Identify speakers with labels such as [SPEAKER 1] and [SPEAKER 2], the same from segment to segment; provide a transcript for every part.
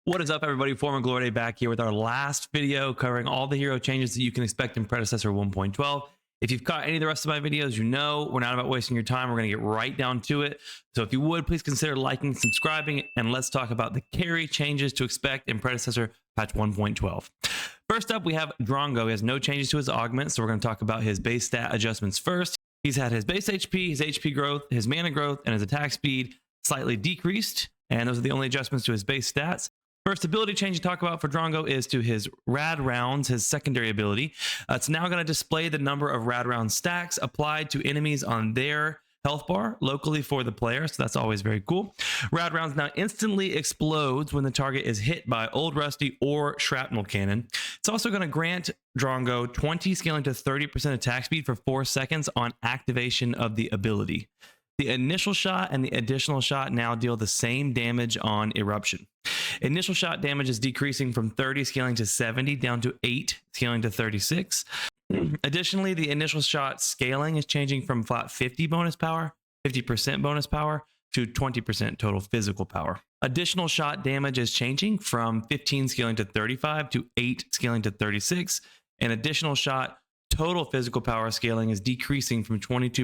[SPEAKER 1] What is up, everybody? Former Glory Day back here with our last video covering all the hero changes that you can expect in Predecessor 1.12. If you've caught any of the rest of my videos, you know we're not about wasting your time. We're going to get right down to it. So if you would, please consider liking, subscribing, and let's talk about the carry changes to expect in Predecessor patch 1.12. First up, we have Drongo. He has no changes to his augments, so we're going to talk about his base stat adjustments first. He's had his base HP, his HP growth, his mana growth, and his attack speed slightly decreased, and those are the only adjustments to his base stats. First ability change to talk about for Drongo is to his Rad Rounds, his secondary ability. It's now going to display the number of Rad Round stacks applied to enemies on their health bar locally for the player, so that's always very cool. Rad Rounds now instantly explodes when the target is hit by Old Rusty or Shrapnel Cannon. It's also going to grant Drongo 20 scaling to 30% attack speed for 4 seconds on activation of the ability. The initial shot and the additional shot now deal the same damage on Eruption. Initial shot damage is decreasing from 30 scaling to 70 down to 8 scaling to 36. Additionally, the initial shot scaling is changing from flat 50 bonus power, 50% bonus power, to 20% total physical power. Additional shot damage is changing from 15 scaling to 35 to 8 scaling to 36. And additional shot total physical power scaling is decreasing from 22%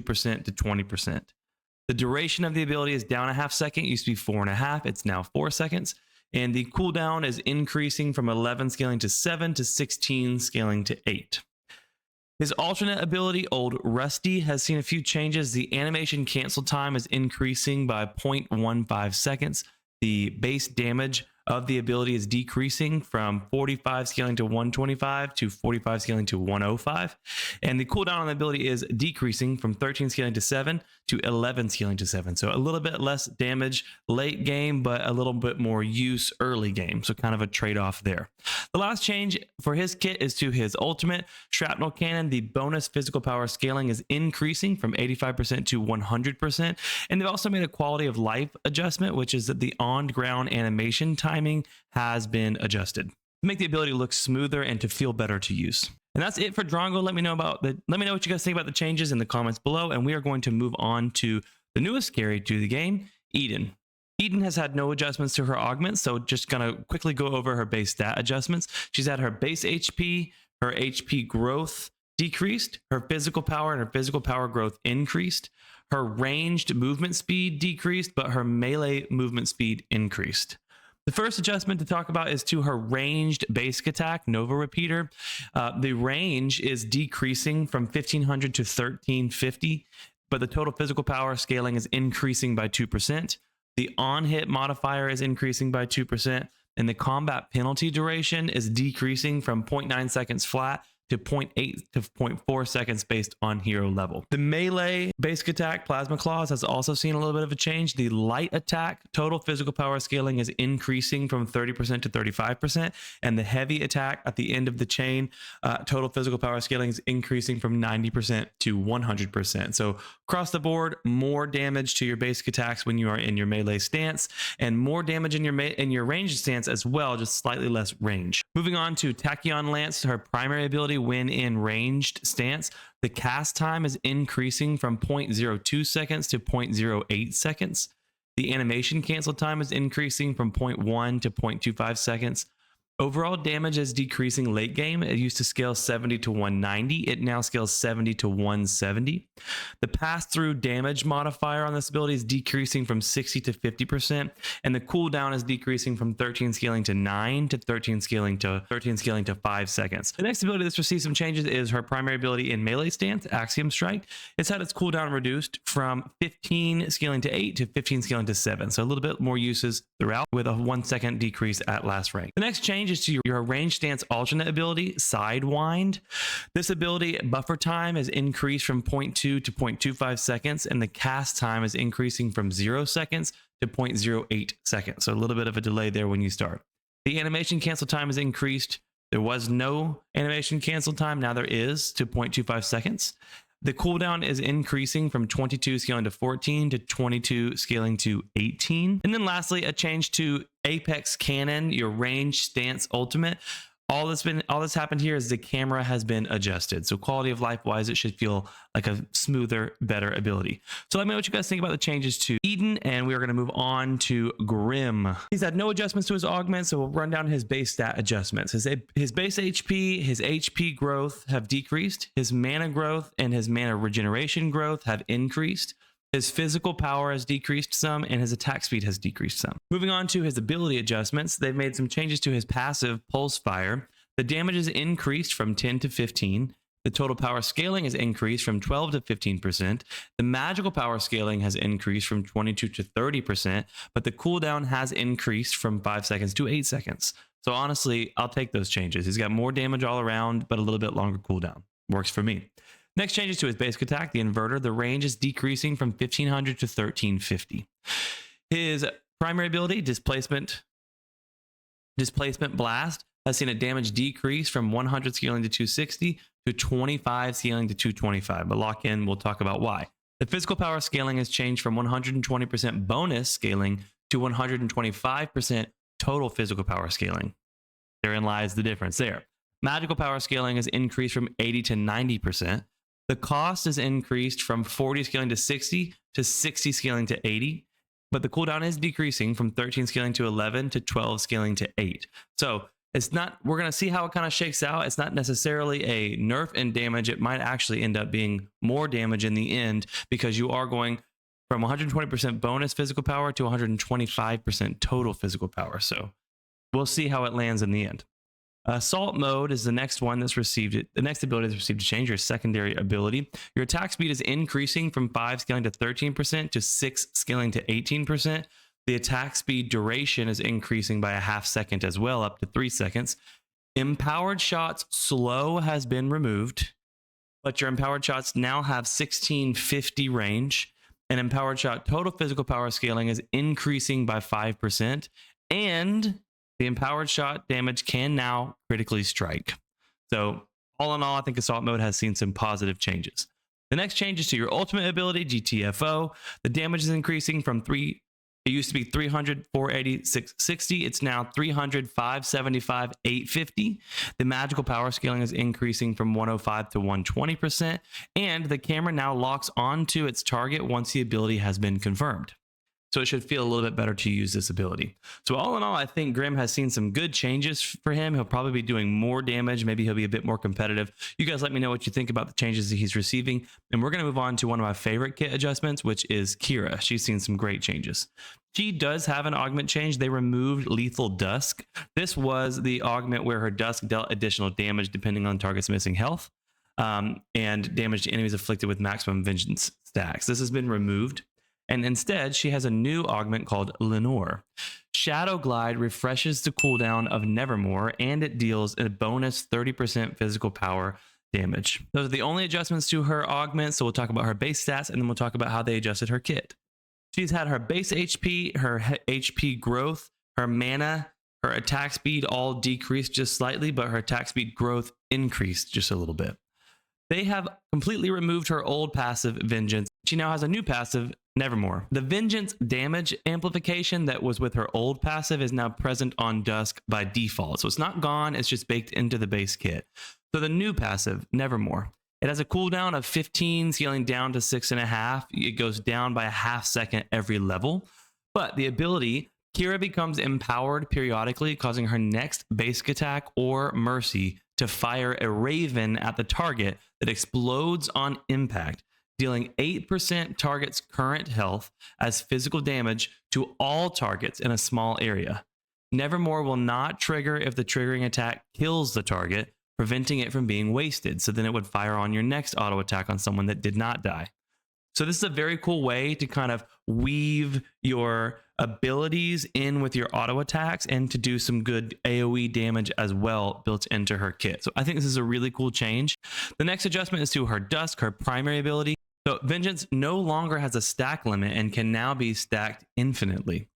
[SPEAKER 1] to 20%. The duration of the ability is down a half second. It used to be 4.5. It's now 4 seconds. And the cooldown is increasing from 11 scaling to 7 to 16 scaling to 8. His alternate ability, Old Rusty, has seen a few changes. The animation cancel time is increasing by 0.15 seconds. The base damage of the ability is decreasing from 45 scaling to 125 to 45 scaling to 105. And the cooldown on the ability is decreasing from 13 scaling to 7 to 11 scaling to 7. So a little bit less damage late game, but a little bit more use early game. So kind of a trade-off there. The last change for his kit is to his ultimate, Shrapnel Cannon. The bonus physical power scaling is increasing from 85% to 100%. And they've also made a quality of life adjustment, which is that the on-ground animation timing has been adjusted to make the ability look smoother and to feel better to use. And that's it for Drongo. Let me know what you guys think about the changes in the comments below, and we are going to move on to the newest carry to the game, Eden. Eden has had no adjustments to her augments, so just gonna quickly go over her base stat adjustments. She's had her base HP, her HP growth decreased, her physical power and her physical power growth increased, her ranged movement speed decreased, but her melee movement speed increased. The first adjustment to talk about is to her ranged basic attack, Nova Repeater. The range is decreasing from 1500 to 1350, but the total physical power scaling is increasing by 2%. The on-hit modifier is increasing by 2%, and the combat penalty duration is decreasing from 0.9 seconds flat to 0.8 to 0.4 seconds based on hero level. The melee basic attack, Plasma Claws, has also seen a little bit of a change. The light attack, total physical power scaling is increasing from 30% to 35%, and the heavy attack at the end of the chain, total physical power scaling is increasing from 90% to 100%. So across the board, more damage to your basic attacks when you are in your melee stance, and more damage in your ranged stance as well, just slightly less range. Moving on to Tachyon Lance, her primary ability when in ranged stance. The cast time is increasing from 0.02 seconds to 0.08 seconds. The animation cancel time is increasing from 0.1 to 0.25 seconds. Overall damage is decreasing late game. It used to scale 70 to 190. It now scales 70 to 170. The pass-through damage modifier on this ability is decreasing from 60 to 50%, and the cooldown is decreasing from 13 scaling to 9 to 13 scaling to 5 seconds. The next ability that's received some changes is her primary ability in melee stance, Axiom Strike. It's had its cooldown reduced from 15 scaling to 8 to 15 scaling to 7, so a little bit more uses throughout with a 1 second decrease at last rank. The next change is to your ranged stance alternate ability, Sidewind. This ability buffer time is increased from 0.2 to 0.25 seconds, and the cast time is increasing from 0 seconds to 0.08 seconds. So a little bit of a delay there when you start. The animation cancel time is increased. There was no animation cancel time. Now there is to 0.25 seconds. The cooldown is increasing from 22 scaling to 14 to 22 scaling to 18. And then lastly, a change to Apex Cannon, your range stance ultimate. all that's happened here is the camera has been adjusted. So quality of life wise, it should feel like a smoother, better ability. So let me know what you guys think about the changes to Eden, and we are going to move on to Grim. He's had no adjustments to his augment, so we'll run down his base stat adjustments. His base HP, his HP growth have decreased. His mana growth and his mana regeneration growth have increased. His physical power has decreased some, and his attack speed has decreased some. Moving on to his ability adjustments, they've made some changes to his passive Pulse Fire. The damage is increased from 10 to 15. The total power scaling is increased from 12 to 15%. The magical power scaling has increased from 22 to 30%, but the cooldown has increased from 5 seconds to 8 seconds. So honestly, I'll take those changes. He's got more damage all around, but a little bit longer cooldown. Works for me. Next changes to his basic attack, the inverter. The range is decreasing from 1500 to 1350. His primary ability, displacement blast, has seen a damage decrease from 100 scaling to 260 to 25 scaling to 225. But lock in, we'll talk about why. The physical power scaling has changed from 120% bonus scaling to 125% total physical power scaling. Therein lies the difference there. Magical power scaling has increased from 80 to 90%. The cost is increased from 40 scaling to 60 to 60 scaling to 80, but the cooldown is decreasing from 13 scaling to 11 to 12 scaling to 8. So it's not, we're going to see how it kind of shakes out. It's not necessarily a nerf in damage. It might actually end up being more damage in the end because you are going from 120% bonus physical power to 125% total physical power. So we'll see how it lands in the end. Assault mode is the next one that's received it. The next ability that's received a change, your secondary ability. Your attack speed is increasing from 5 scaling to 13% to 6 scaling to 18%. The attack speed duration is increasing by a half second as well, up to 3 seconds. Empowered shots slow has been removed, but your empowered shots now have 1650 range. And empowered shot total physical power scaling is increasing by 5%. And the empowered shot damage can now critically strike. So all in all, I think assault mode has seen some positive changes. The next change is to your ultimate ability, GTFO. The damage is increasing from it used to be 300, 480, 660. It's now 300, 575, 850. The magical power scaling is increasing from 105 to 120%. And the camera now locks onto its target once the ability has been confirmed. So it should feel a little bit better to use this ability. So all in all, I think Grim has seen some good changes for him. He'll probably be doing more damage. Maybe he'll be a bit more competitive. You guys let me know what you think about the changes that he's receiving. And we're going to move on to one of my favorite kit adjustments, which is Kira. She's seen some great changes. She does have an augment change. They removed Lethal Dusk. This was the augment where her Dusk dealt additional damage depending on target's missing health and damage to enemies afflicted with maximum vengeance stacks. This has been removed. And instead, she has a new augment called Lenore. Shadow Glide refreshes the cooldown of Nevermore, and it deals a bonus 30% physical power damage. Those are the only adjustments to her augment, so we'll talk about her base stats, and then we'll talk about how they adjusted her kit. She's had her base HP, her HP growth, her mana, her attack speed all decreased just slightly, but her attack speed growth increased just a little bit. They have completely removed her old passive Vengeance. She now has a new passive, Nevermore. The Vengeance damage amplification that was with her old passive is now present on Dusk by default. So it's not gone, it's just baked into the base kit. So the new passive, Nevermore, it has a cooldown of 15, scaling down to 6.5. It goes down by a half second every level. But the ability, Kira becomes empowered periodically, causing her next basic attack or mercy to fire a raven at the target that explodes on impact, dealing 8% target's current health as physical damage to all targets in a small area. Nevermore will not trigger if the triggering attack kills the target, preventing it from being wasted. So then it would fire on your next auto attack on someone that did not die. So this is a very cool way to kind of weave your abilities in with your auto attacks and to do some good AoE damage as well built into her kit. So I think this is a really cool change. The next adjustment is to her Dusk, her primary ability. So Vengeance no longer has a stack limit and can now be stacked infinitely.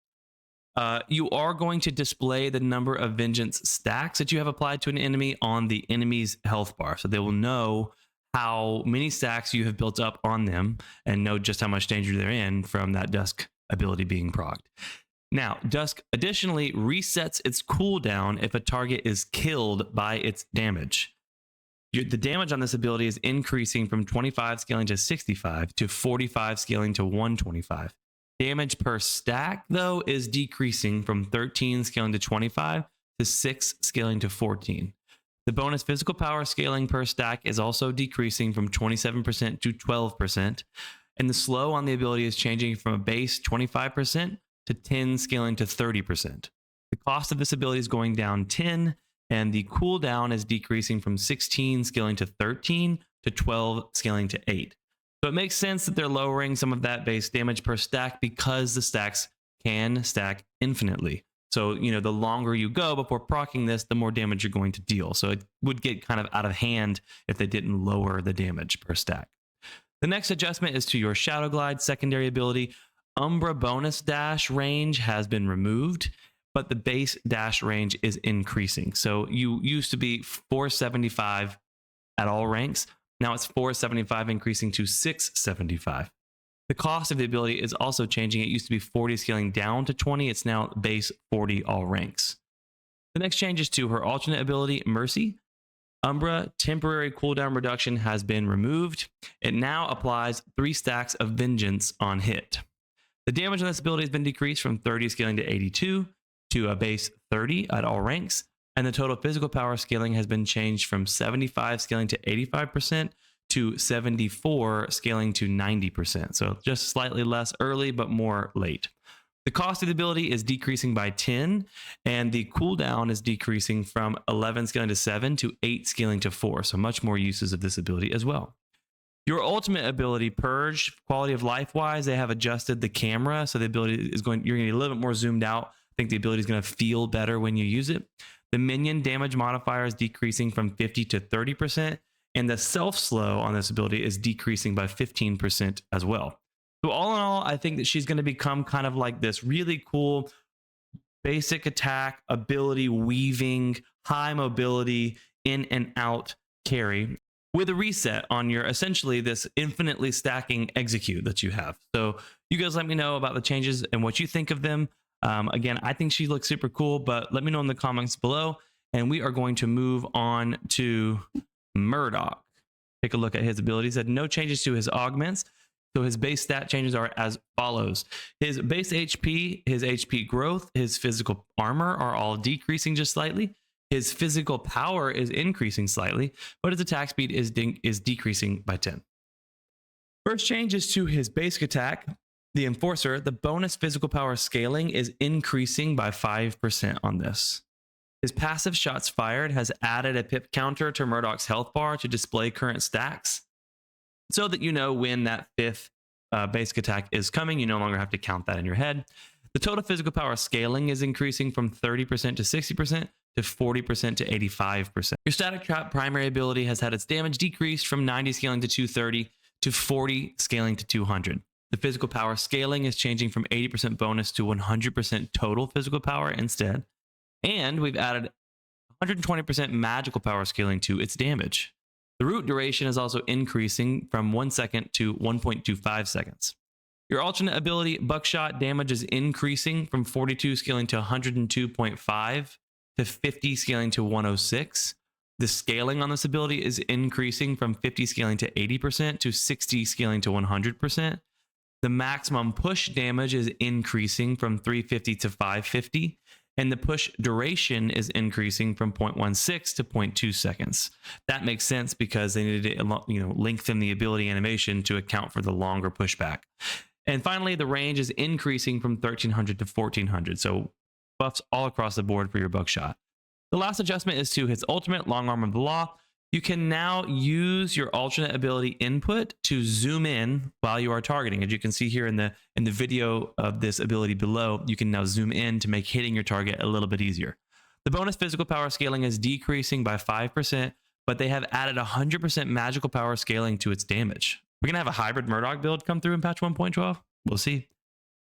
[SPEAKER 1] You are going to display the number of Vengeance stacks that you have applied to an enemy on the enemy's health bar. So they will know how many stacks you have built up on them and know just how much danger they're in from that Dusk ability being procced. Now, Dusk additionally resets its cooldown if a target is killed by its damage. The damage on this ability is increasing from 25 scaling to 65 to 45 scaling to 125. Damage per stack, though, is decreasing from 13 scaling to 25 to 6 scaling to 14. The bonus physical power scaling per stack is also decreasing from 27% to 12%, and the slow on the ability is changing from a base 25% to 10 scaling to 30%. The cost of this ability is going down 10, and the cooldown is decreasing from 16 scaling to 13 to 12 scaling to 8. So it makes sense that they're lowering some of that base damage per stack because the stacks can stack infinitely. So, the longer you go before proccing this, the more damage you're going to deal. So it would get kind of out of hand if they didn't lower the damage per stack. The next adjustment is to your Shadow Glide secondary ability. Umbra bonus dash range has been removed, but the base dash range is increasing. So you used to be 475 at all ranks. Now it's 475 increasing to 675. The cost of the ability is also changing. It used to be 40 scaling down to 20. It's now base 40 all ranks. The next change is to her alternate ability, Mercy. Umbra temporary cooldown reduction has been removed. It now applies 3 stacks of Vengeance on hit. The damage on this ability has been decreased from 30 scaling to 82 to a base 30 at all ranks. And the total physical power scaling has been changed from 75 scaling to 85% to 74 scaling to 90%. So just slightly less early, but more late. The cost of the ability is decreasing by 10, and the cooldown is decreasing from 11 scaling to 7 to 8 scaling to 4. So much more uses of this ability as well. Your ultimate ability, Purge, quality of life wise, they have adjusted the camera. So the ability is you're going to be a little bit more zoomed out. I think the ability is going to feel better when you use it. The minion damage modifier is decreasing from 50 to 30%. And the self-slow on this ability is decreasing by 15% as well. So all in all, I think that she's going to become kind of like this really cool basic attack, ability weaving, high mobility, in and out carry with a reset on your essentially this infinitely stacking execute that you have. So you guys let me know about the changes and what you think of them. Again, I think she looks super cool, but let me know in the comments below. And we are going to move on to Murdock. Take a look at his abilities. Had no changes to his augments. So his base stat changes are as follows. His base HP, his HP growth, his physical armor are all decreasing just slightly. His physical power is increasing slightly, but his attack speed is decreasing by 10. First change is to his basic attack. The Enforcer, the bonus physical power scaling is increasing by 5% on this. His passive shots fired has added a pip counter to Murdock's health bar to display current stacks so that you know when that 5th basic attack is coming. You no longer have to count that in your head. The total physical power scaling is increasing from 30% to 60% to 40% to 85%. Your static trap primary ability has had its damage decreased from 90 scaling to 230 to 40 scaling to 200. The physical power scaling is changing from 80% bonus to 100% total physical power instead. And we've added 120% magical power scaling to its damage. The root duration is also increasing from 1 second to 1.25 seconds. Your alternate ability, Buckshot, damage is increasing from 42 scaling to 102.5 to 50 scaling to 106. The scaling on this ability is increasing from 50 scaling to 80% to 60 scaling to 100%. The maximum push damage is increasing from 350 to 550. And the push duration is increasing from 0.16 to 0.2 seconds. That makes sense because they needed to lengthen the ability animation to account for the longer pushback. And finally, the range is increasing from 1300 to 1400. So buffs all across the board for your Buckshot. The last adjustment is to his ultimate, Long Arm of the Law. You can now use your alternate ability input to zoom in while you are targeting. As you can see here in the video of this ability below, you can now zoom in to make hitting your target a little bit easier. The bonus physical power scaling is decreasing by 5%, but they have added 100% magical power scaling to its damage. We're going to have a hybrid Murdock build come through in patch 1.12. We'll see.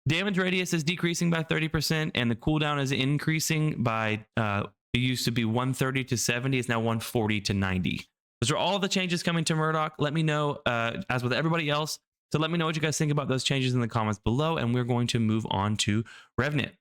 [SPEAKER 1] Damage radius is decreasing by 30%, and the cooldown is increasing by it used to be 130 to 70. It's now 140 to 90. Those are all the changes coming to Murdock. Let me know, as with everybody else. So let me know what you guys think about those changes in the comments below. And we're going to move on to Revenant.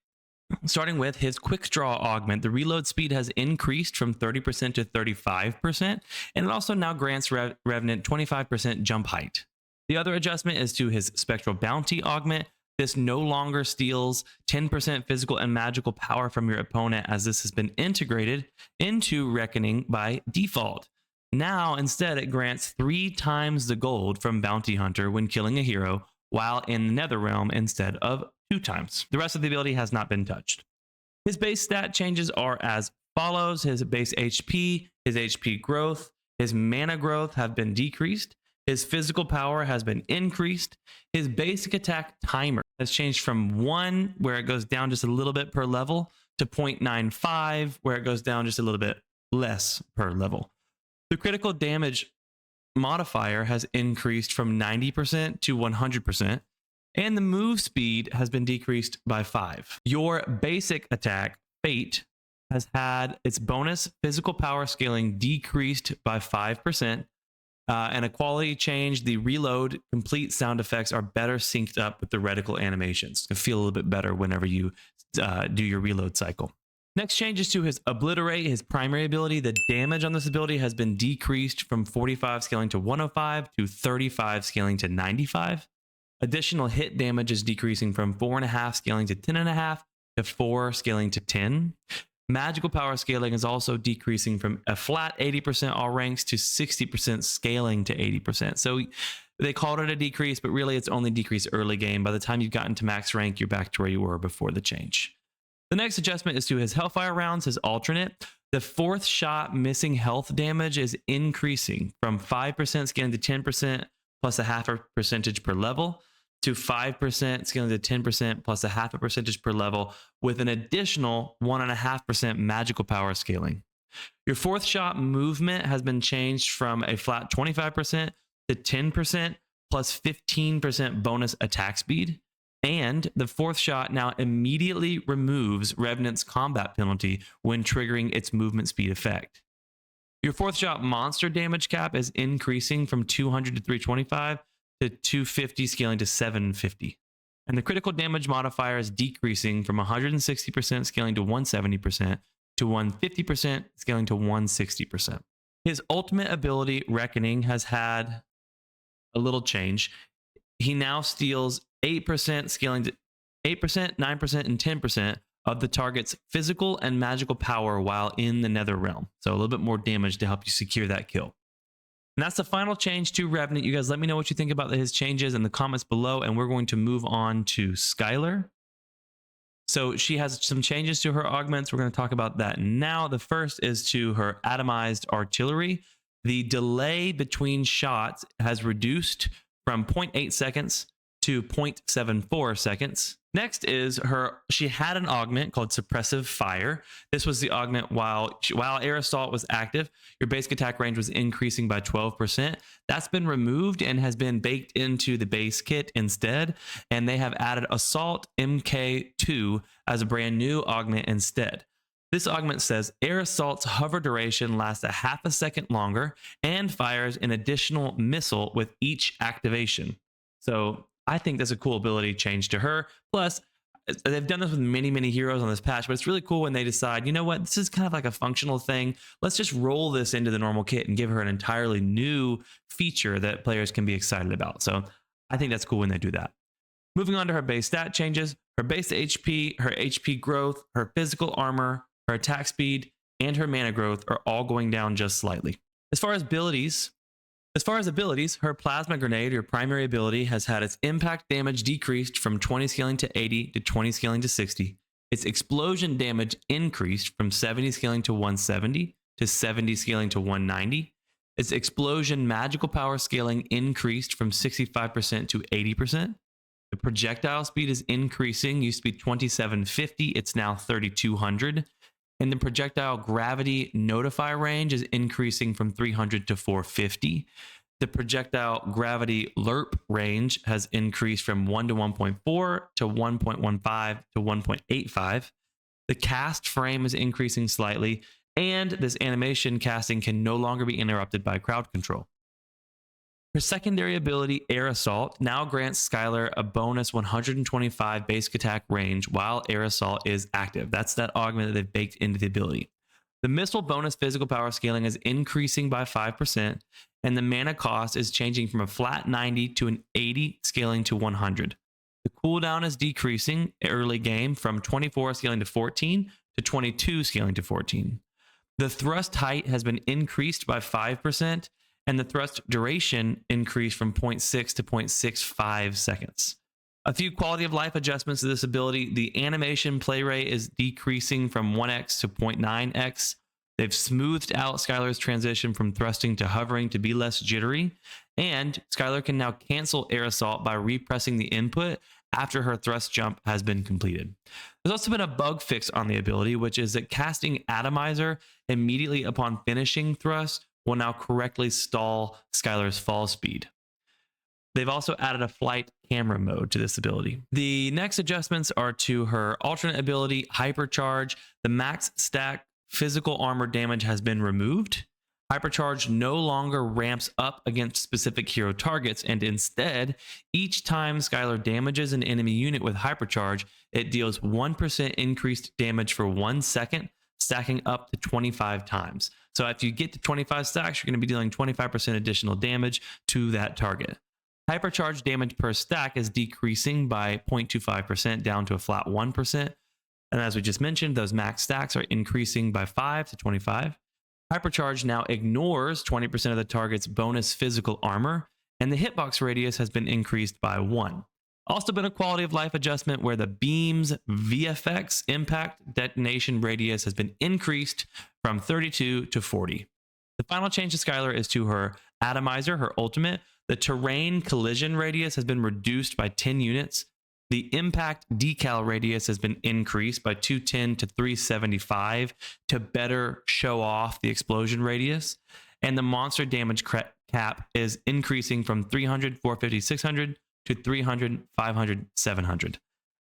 [SPEAKER 1] Starting with his quick draw augment, the reload speed has increased from 30% to 35%, and it also now grants Revenant 25% jump height. The other adjustment is to his spectral bounty augment. This no longer steals 10% physical and magical power from your opponent, as this has been integrated into Reckoning by default. Now, instead, it grants 3 times the gold from Bounty Hunter when killing a hero, while in the Netherrealm instead of 2 times. The rest of the ability has not been touched. His base stat changes are as follows. His base HP, his HP growth, his mana growth have been decreased. His physical power has been increased. His basic attack timer has changed from 1, where it goes down just a little bit per level, to 0.95, where it goes down just a little bit less per level. The critical damage modifier has increased from 90% to 100%, and the move speed has been decreased by 5. Your basic attack, Fate, has had its bonus physical power scaling decreased by 5%, and a quality change. The reload complete sound effects are better synced up with the reticle animations. It feel a little bit better whenever you do your reload cycle. Next changes to his Obliterate, his primary ability. The damage on this ability has been decreased from 45 scaling to 105 to 35 scaling to 95. Additional hit damage is decreasing from 4.5 scaling to 10.5 to 4 scaling to 10. Magical power scaling is also decreasing from a flat 80% all ranks to 60% scaling to 80%. So they called it a decrease, but really it's only decreased early game. By the time you've gotten to max rank, you're back to where you were before the change. The next adjustment is to his Hellfire rounds, his alternate. The 4th shot missing health damage is increasing from 5% scaling to 10% plus a 0.5 percentage per level to 5% scaling to 10% plus a 0.5 percentage per level, with an additional 1.5% magical power scaling. Your 4th shot movement has been changed from a flat 25% to 10% plus 15% bonus attack speed. And the 4th shot now immediately removes Revenant's combat penalty when triggering its movement speed effect. Your 4th shot monster damage cap is increasing from 200 to 325 to 250 scaling to 750. And the critical damage modifier is decreasing from 160% scaling to 170% to 150% scaling to 160%. His ultimate ability, Reckoning, has had a little change. He now steals 8% scaling to 8%, 9%, and 10% of the target's physical and magical power while in the Netherrealm. So a little bit more damage to help you secure that kill. And that's the final change to Revenant. You guys let me know what you think about his changes in the comments below, and we're going to move on to Skylar. So she has some changes to her augments. We're going to talk about that now. The first is to her atomized artillery. The delay between shots has reduced from 0.8 seconds to 0.74 seconds. Next is she had an augment called Suppressive Fire. This was the augment while Air Assault was active, your basic attack range was increasing by 12%. That's been removed and has been baked into the base kit instead. And they have added Assault MK2 as a brand new augment instead. This augment says Air Assault's hover duration lasts a 0.5 second longer and fires an additional missile with each activation. So I think that's a cool ability change to her. Plus, they've done this with many heroes on this patch, but it's really cool when they decide, you know what, this is kind of like a functional thing. Let's just roll this into the normal kit and give her an entirely new feature that players can be excited about. So I think that's cool when they do that. Moving on to her base stat changes, her base HP, her HP growth, her physical armor, her attack speed, and her mana growth are all going down just slightly. As far as abilities, her Plasma Grenade, her primary ability, has had its impact damage decreased from 20 scaling to 80 to 20 scaling to 60. Its explosion damage increased from 70 scaling to 170 to 70 scaling to 190. Its explosion magical power scaling increased from 65% to 80%. The projectile speed is increasing, used to be 2750, it's now 3200. And the projectile gravity notify range is increasing from 300 to 450. The projectile gravity lerp range has increased from 1 to 1.4 to 1.15 to 1.85. The cast frame is increasing slightly, and this animation casting can no longer be interrupted by crowd control. Her secondary ability, Air Assault, now grants Skylar a bonus 125 basic attack range while Air Assault is active. That's that augment that they've baked into the ability. The missile bonus physical power scaling is increasing by 5%, and the mana cost is changing from a flat 90 to an 80, scaling to 100. The cooldown is decreasing early game from 24 scaling to 14 to 22 scaling to 14. The thrust height has been increased by 5%, and the thrust duration increased from 0.6 to 0.65 seconds. A few quality of life adjustments to this ability. The animation play rate is decreasing from 1x to 0.9x. They've smoothed out Skylar's transition from thrusting to hovering to be less jittery. And Skylar can now cancel Air Assault by repressing the input after her thrust jump has been completed. There's also been a bug fix on the ability, which is that casting Atomizer immediately upon finishing thrust will now correctly stall Skylar's fall speed. They've also added a flight camera mode to this ability. The next adjustments are to her alternate ability, Hypercharge. The max stack physical armor damage has been removed. Hypercharge no longer ramps up against specific hero targets, and instead, each time Skylar damages an enemy unit with Hypercharge, it deals 1% increased damage for 1 second, stacking up to 25 times. So if you get to 25 stacks, you're going to be dealing 25% additional damage to that target. Hypercharge damage per stack is decreasing by 0.25% down to a flat 1%. And as we just mentioned, those max stacks are increasing by 5 to 25. Hypercharge now ignores 20% of the target's bonus physical armor, and the hitbox radius has been increased by 1. Also been a quality of life adjustment where the beam's VFX impact detonation radius has been increased from 32 to 40. The final change to Skylar is to her Atomizer, her ultimate. The terrain collision radius has been reduced by 10 units. The impact decal radius has been increased by 210 to 375 to better show off the explosion radius. And the monster damage cap is increasing from 300, 450, 600 to 300, 500, 700.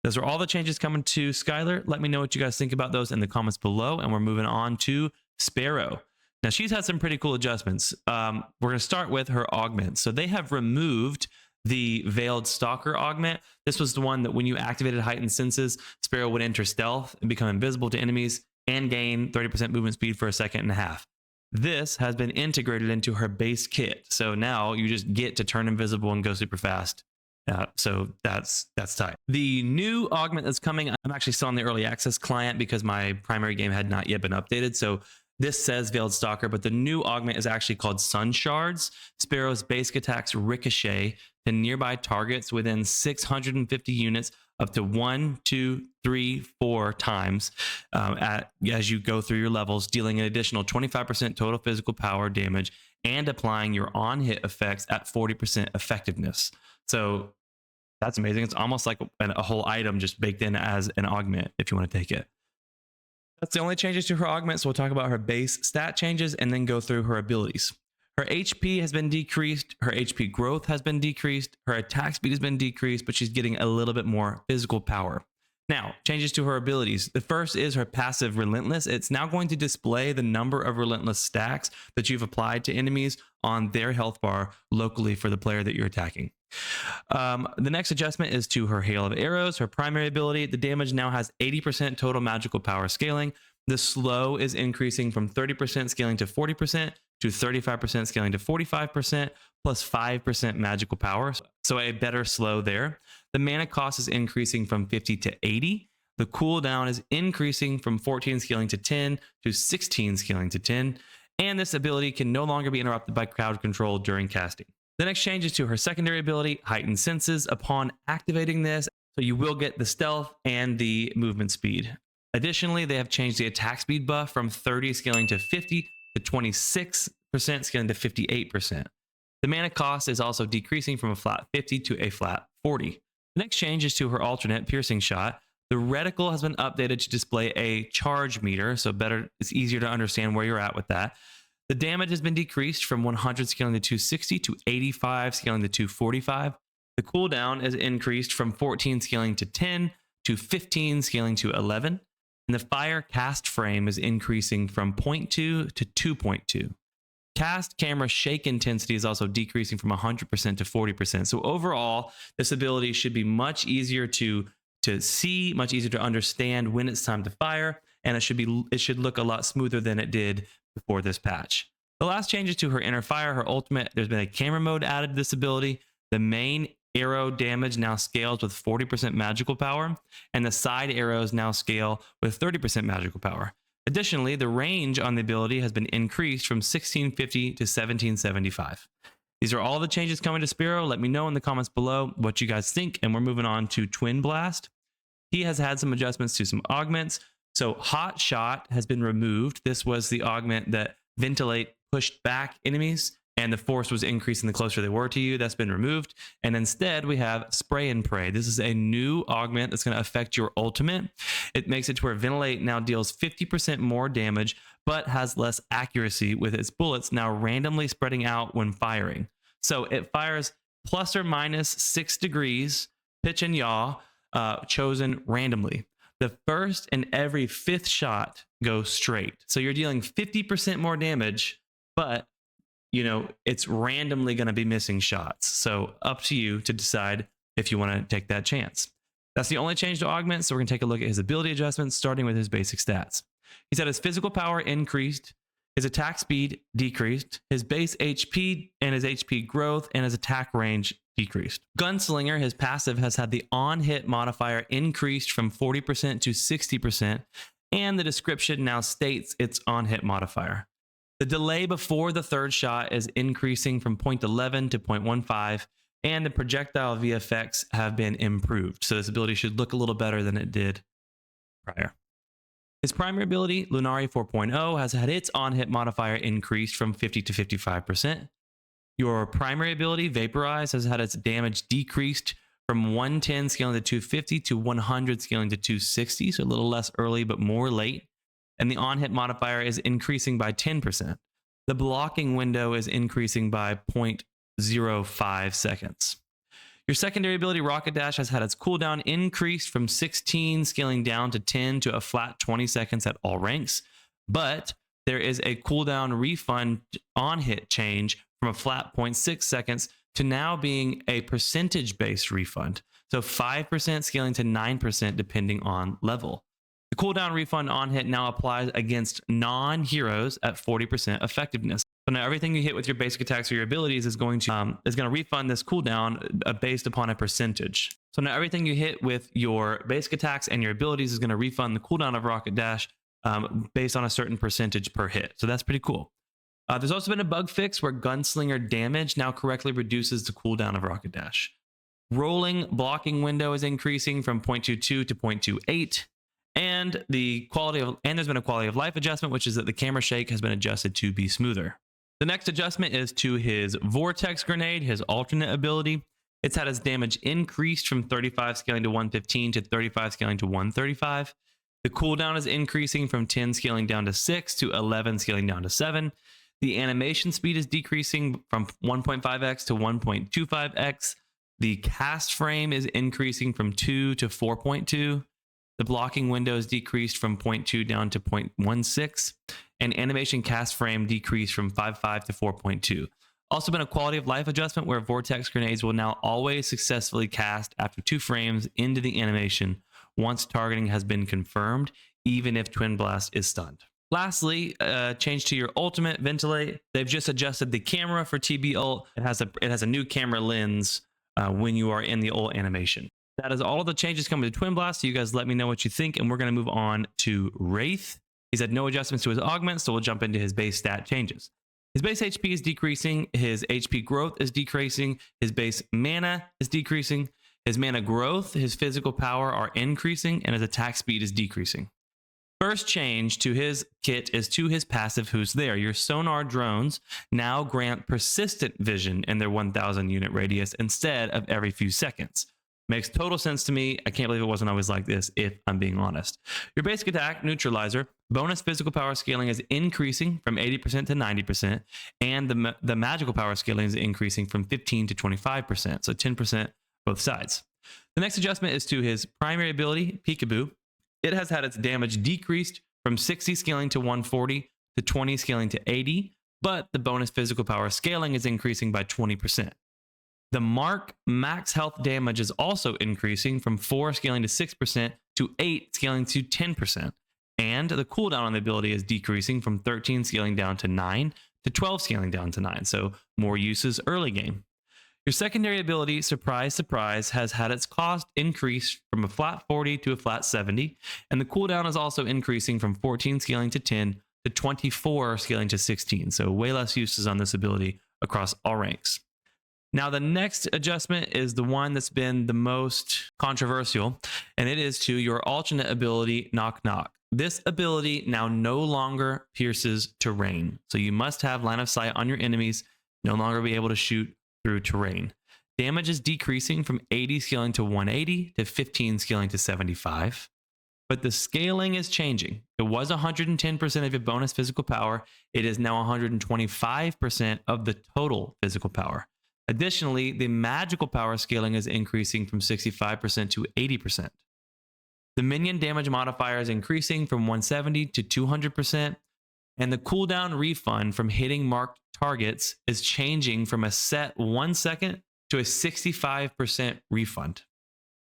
[SPEAKER 1] Those are all the changes coming to Skylar. Let me know what you guys think about those in the comments below. And we're moving on to Sparrow. Now, she's had some pretty cool adjustments. We're going to start with her augment. So they have removed the Veiled Stalker augment. This was the one that when you activated Heightened Senses, Sparrow would enter stealth and become invisible to enemies and gain 30% movement speed for a second and a half. This has been integrated into her base kit. So now you just get to turn invisible and go super fast. So that's tight. The new augment that's coming, I'm actually still on the early access client because my primary game had not yet been updated. So this says Veiled Stalker, but the new augment is actually called Sun Shards. Sparrow's basic attacks ricochet to nearby targets within 650 units up to 1, 2, 3, 4 times as you go through your levels, dealing an additional 25% total physical power damage and applying your on-hit effects at 40% effectiveness. So that's amazing. It's almost like a whole item just baked in as an augment if you want to take it. That's the only changes to her augment, so we'll talk about her base stat changes and then go through her abilities. Her HP has been decreased, her HP growth has been decreased, her attack speed has been decreased, but she's getting a little bit more physical power. Now, changes to her abilities. The first is her passive Relentless. It's now going to display the number of Relentless stacks that you've applied to enemies on their health bar locally for the player that you're attacking. The next adjustment is to her Hail of Arrows, her primary ability. The damage now has 80% total magical power scaling. The slow is increasing from 30% scaling to 40% to 35% scaling to 45% plus 5% magical power. So a better slow there. The mana cost is increasing from 50 to 80. The cooldown is increasing from 14 scaling to 10 to 16 scaling to 10. And this ability can no longer be interrupted by crowd control during casting. The next change is to her secondary ability, Heightened Senses. Upon activating this, so you will get the stealth and the movement speed. Additionally, they have changed the attack speed buff from 30 scaling to 50 to 26% scaling to 58%. The mana cost is also decreasing from a flat 50 to a flat 40. The next change is to her alternate Piercing Shot. The reticle has been updated to display a charge meter, so it's easier to understand where you're at with that. The damage has been decreased from 100 scaling to 260 to 85 scaling to 245. The cooldown is increased from 14 scaling to 10 to 15 scaling to 11. And the fire cast frame is increasing from 0.2 to 2.2. cast camera shake intensity is also decreasing from 100% to 40%. So overall, this ability should be much easier to see, much easier to understand when it's time to fire, and it should look a lot smoother than it did before this patch. The last changes to her inner fire, her ultimate, there's been a camera mode added to this ability. The main arrow damage now scales with 40% magical power, and the side arrows now scale with 30% magical power. Additionally, the range on the ability has been increased from 1650 to 1775. These are all the changes coming to Sparrow. Let me know in the comments below what you guys think, and we're moving on to Twinblast. He has had some adjustments to some augments. So Hot Shot has been removed. This was the augment that Ventilate pushed back enemies, and the force was increasing the closer they were to you. That's been removed. And instead, we have Spray and Pray. This is a new augment that's going to affect your ultimate. It makes it to where Ventilate now deals 50% more damage, but has less accuracy with its bullets now randomly spreading out when firing. So it fires plus or minus 6 degrees, pitch and yaw, chosen randomly. The first and every 5th shot goes straight. So you're dealing 50% more damage, but it's randomly going to be missing shots. So up to you to decide if you want to take that chance. That's the only change to augment. So we're going to take a look at his ability adjustments, starting with his basic stats. He said his physical power increased, his attack speed decreased, his base HP and his HP growth and his attack range decreased. Gunslinger, his passive, has had the on-hit modifier increased from 40% to 60%, and the description now states its on-hit modifier. The delay before the 3rd shot is increasing from 0.11 to 0.15, and the projectile VFX have been improved. So this ability should look a little better than it did prior. His primary ability, Lunari 4.0, has had its on-hit modifier increased from 50 to 55%. Your primary ability, Vaporize, has had its damage decreased from 110 scaling to 250 to 100 scaling to 260, so a little less early but more late. And the on-hit modifier is increasing by 10%. The blocking window is increasing by 0.05 seconds. Your secondary ability, Rocket Dash, has had its cooldown increased from 16 scaling down to 10 to a flat 20 seconds at all ranks, but there is a cooldown refund on-hit change from a flat 0.6 seconds to now being a percentage-based refund. So 5% scaling to 9% depending on level. The cooldown refund on hit now applies against non-heroes at 40% effectiveness. So now everything you hit with your basic attacks or your abilities is going to refund this cooldown based upon a percentage. So now everything you hit with your basic attacks and your abilities is going to refund the cooldown of Rocket Dash based on a certain percentage per hit. So that's pretty cool. There's also been a bug fix where Gunslinger damage now correctly reduces the cooldown of Rocket Dash. Rolling blocking window is increasing from 0.22 to 0.28. And there's been a quality of life adjustment, which is that the camera shake has been adjusted to be smoother. The next adjustment is to his Vortex Grenade, his alternate ability. It's had its damage increased from 35 scaling to 115 to 35 scaling to 135. The cooldown is increasing from 10 scaling down to 6 to 11 scaling down to 7. The animation speed is decreasing from 1.5x to 1.25x. The cast frame is increasing from 2 to 4.2. The blocking window is decreased from 0.2 down to 0.16, and animation cast frame decreased from 5.5 to 4.2. Also been a quality of life adjustment where Vortex Grenades will now always successfully cast after 2 frames into the animation once targeting has been confirmed, even if Twinblast is stunned. Lastly, change to your ultimate, Ventilate. They've just adjusted the camera for TB ult. It has a new camera lens when you are in the ult animation. That is all of the changes coming to Twinblast. So you guys let me know what you think, and we're going to move on to Wraith. He's had no adjustments to his augment, so we'll jump into his base stat changes. His base HP is decreasing, his HP growth is decreasing, his base mana is decreasing, his mana growth, his physical power are increasing, and his attack speed is decreasing. First change to his kit is to his passive, Who's There. Your sonar drones now grant persistent vision in their 1,000 unit radius instead of every few seconds. Makes total sense to me. I can't believe it wasn't always like this, if I'm being honest. Your basic attack, Neutralizer, bonus physical power scaling is increasing from 80% to 90%, and the magical power scaling is increasing from 15 to 25%, so 10% both sides. The next adjustment is to his primary ability, Peekaboo. It has had its damage decreased from 60 scaling to 140 to 20 scaling to 80. but the bonus physical power scaling is increasing by 20%. The Mark max health damage is also increasing from 4 scaling to 6% to 8 scaling to 10%. And the cooldown on the ability is decreasing from 13 scaling down to 9 to 12 scaling down to 9. So more uses early game. Your secondary ability, Surprise Surprise, has had its cost increase from a flat 40 to a flat 70. And the cooldown is also increasing from 14 scaling to 10 to 24 scaling to 16. So way less uses on this ability across all ranks. Now, the next adjustment is the one that's been the most controversial, and it is to your alternate ability, Knock Knock. This ability now no longer pierces terrain. So you must have line of sight on your enemies, no longer be able to shoot through terrain. Damage is decreasing from 80 scaling to 180 to 15 scaling to 75. But the scaling is changing. It was 110% of your bonus physical power. It is now 125% of the total physical power. Additionally, the magical power scaling is increasing from 65% to 80%. The minion damage modifier is increasing from 170 to 200%, and the cooldown refund from hitting marked targets is changing from a set 1 second to a 65% refund.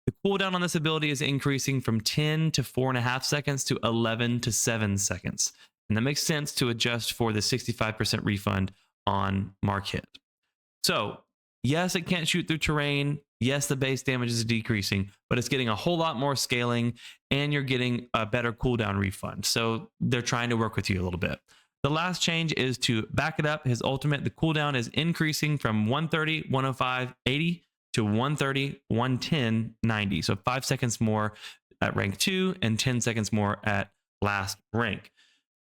[SPEAKER 1] The cooldown on this ability is increasing from 10 to 4.5 seconds to 11 to 7 seconds. And that makes sense to adjust for the 65% refund on mark hit. So, yes, it can't shoot through terrain. Yes, the base damage is decreasing, but it's getting a whole lot more scaling and you're getting a better cooldown refund. So they're trying to work with you a little bit. The last change is to back it up. His ultimate, the cooldown is increasing from 130, 105, 80 to 130, 110, 90. So 5 seconds more at rank 2 and 10 seconds more at last rank.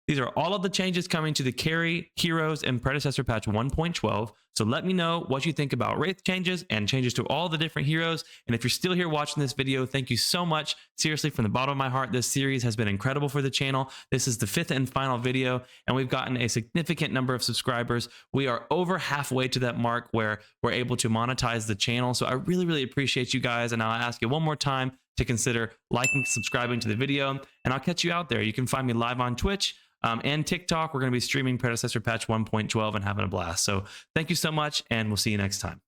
[SPEAKER 1] These are all of the changes coming to the carry, heroes, and predecessor patch 1.12. So let me know what you think about Wraith changes and changes to all the different heroes. And if you're still here watching this video, thank you so much. Seriously, from the bottom of my heart, this series has been incredible for the channel. This is the 5th and final video, and we've gotten a significant number of subscribers. We are over halfway to that mark where we're able to monetize the channel. So I really, really appreciate you guys. And I'll ask you one more time to consider liking, subscribing to the video, and I'll catch you out there. You can find me live on Twitch. And TikTok. We're going to be streaming Predecessor patch 1.12 and having a blast. So thank you so much, and we'll see you next time.